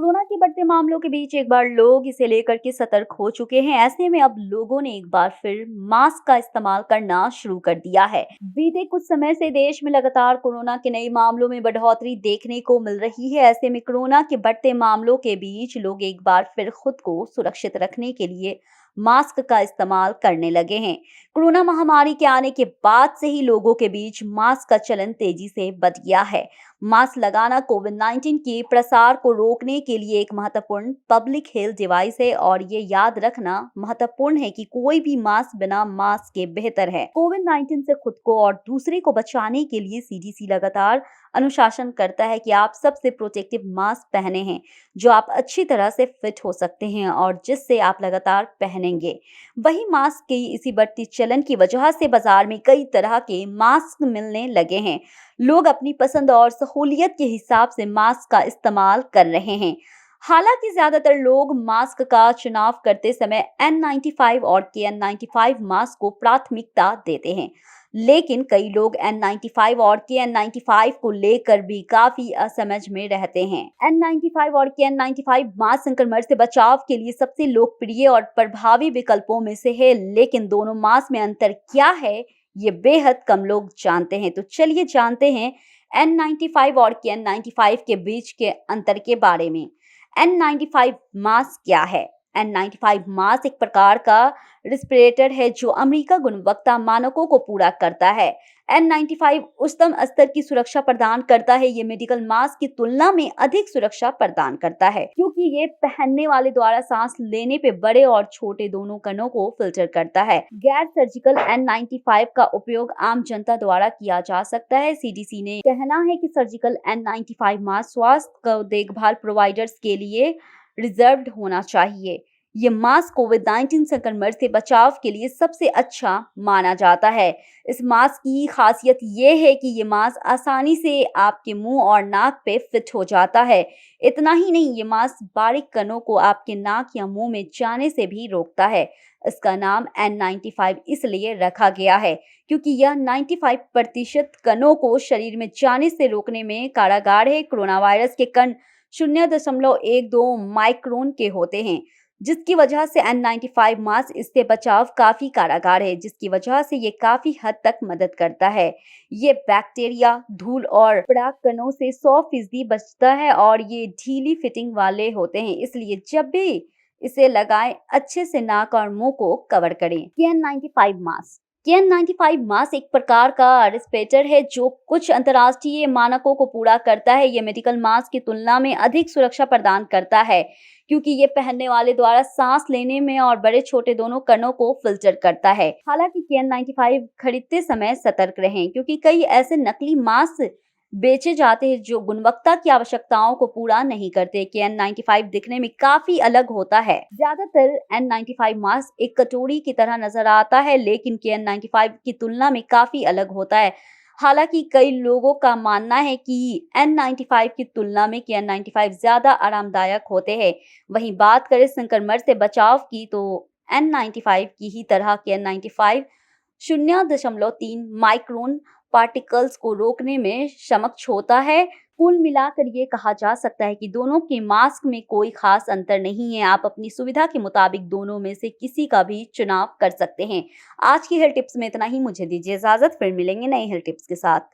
Corona के बढ़ते मामलों के बीच एक बार लोग इसे लेकर के सतर्क हो चुके हैं। ऐसे में अब लोगों ने एक बार फिर मास्क का इस्तेमाल करना शुरू कर दिया है। बीते कुछ समय से देश में लगातार कोरोना के नए मामलों में बढ़ोतरी देखने को मिल रही है। ऐसे में कोरोना के बढ़ते मामलों के बीच लोग एक बार फिर खुद को सुरक्षित रखने के लिए मास्क का इस्तेमाल करने लगे हैं। कोरोना महामारी के आने के बाद से ही लोगों के बीच मास्क का चलन तेजी से बढ़ गया है। मास्क लगाना कोविड-19 के प्रसार को रोकने के लिए एक महत्वपूर्ण पब्लिक हेल्थ डिवाइस है और ये याद रखना महत्वपूर्ण है कि कोई भी मास्क बिना मास्क के बेहतर है। कोविड-19 से खुद को और दूसरे को बचाने के लिए सीडीसी लगातार अनुशासन करता है कि आप सबसे प्रोटेक्टिव मास्क पहने हैं, जो आप अच्छी तरह से फिट हो सकते हैं और जिससे आप लगातार पहनेंगे। वही मास्क की इसी बढ़ती चलन की वजह से बाजार में कई तरह के मास्क मिलने लगे हैं। लोग अपनी पसंद और सहूलियत के हिसाब से मास्क का इस्तेमाल कर रहे हैं। हालांकि ज्यादातर लोग मास्क का चुनाव करते समय N95 और KN95 मास्क को प्राथमिकता देते हैं, लेकिन कई लोग N95 और KN95 को लेकर भी काफी असमझ में रहते हैं। N95 और KN95 मास्क संक्रमण से बचाव के लिए सबसे लोकप्रिय और प्रभावी विकल्पों में से है, लेकिन दोनों मास्क में अंतर क्या है ये बेहद कम लोग जानते हैं। तो चलिए जानते हैं N95 और KN95 के बीच के अंतर के बारे में। N95 मास्क क्या है? N95 मास्क एक प्रकार का रिस्पिरेटर है जो अमेरिका गुणवत्ता मानकों को पूरा करता है। N95 उच्चतम स्तर की सुरक्षा प्रदान करता है। ये मेडिकल मास्क की तुलना में अधिक सुरक्षा प्रदान करता है, क्योंकि ये पहनने वाले द्वारा सांस लेने पे बड़े और छोटे दोनों कणों को फिल्टर करता है। गैर सर्जिकल N95 का उपयोग आम जनता द्वारा किया जा सकता है। सीडीसी ने कहना है कि सर्जिकल N95 मास्क स्वास्थ्य देखभाल प्रोवाइडर्स के लिए रिजर्व्ड होना चाहिए। ये मास्क कोविड-19 संक्रमण से बचाव के लिए सबसे अच्छा माना जाता है। इस मास्क की खासियत ये है कि ये मास्क आसानी से आपके मुंह और नाक पे फिट हो जाता है। इतना ही नहीं, ये मास्क बारीक कणों को आपके नाक या मुंह में जाने से भी रोकता है। इसका नाम N95 इसलिए रखा गया है क्योंकि यह 95% कणों को शरीर में जाने से रोकने में कारगर है। कोरोना वायरस के कण 0.12 माइक्रोन के होते हैं, जिसकी वजह से N95 मास्क इससे बचाव काफी कारगर है, जिसकी वजह से ये काफी हद तक मदद करता है। ये बैक्टीरिया, धूल और पराग कणों से 100% बचता है और ये ढीली फिटिंग वाले होते हैं, इसलिए जब भी इसे लगाएं अच्छे से नाक और मुंह को कवर करें। KN95 मास्क KN95 मास्क एक प्रकार का रेस्पिरेटर है जो कुछ अंतर्राष्ट्रीय मानकों को पूरा करता है। ये मेडिकल मास्क की तुलना में अधिक सुरक्षा प्रदान करता है, क्योंकि ये पहनने वाले द्वारा सांस लेने में और बड़े छोटे दोनों कणों को फिल्टर करता है। हालांकि KN95 खरीदते समय सतर्क रहें, क्योंकि कई ऐसे नकली मास्क बेचे जाते हैं जो गुणवत्ता की आवश्यकताओं को पूरा नहीं करते। KN95 दिखने में काफी अलग होता है। ज्यादातर N95 मास्क एक कटोरी की तरह नजर आता है, लेकिन KN95 की तुलना में काफी अलग होता है। हालांकि कई लोगों का मानना है कि N95 की तुलना में KN95 ज्यादा आरामदायक होते हैं। वहीं बात करें संक्रमण से बचाव की, तो N95 की ही तरह KN95 0.3 माइक्रोन पार्टिकल्स को रोकने में सक्षम होता है। कुल मिलाकर ये कहा जा सकता है कि दोनों के मास्क में कोई खास अंतर नहीं है। आप अपनी सुविधा के मुताबिक दोनों में से किसी का भी चुनाव कर सकते हैं। आज की हेल्थ टिप्स में इतना ही। मुझे दीजिए इजाजत, फिर मिलेंगे नई हेल्थ टिप्स के साथ।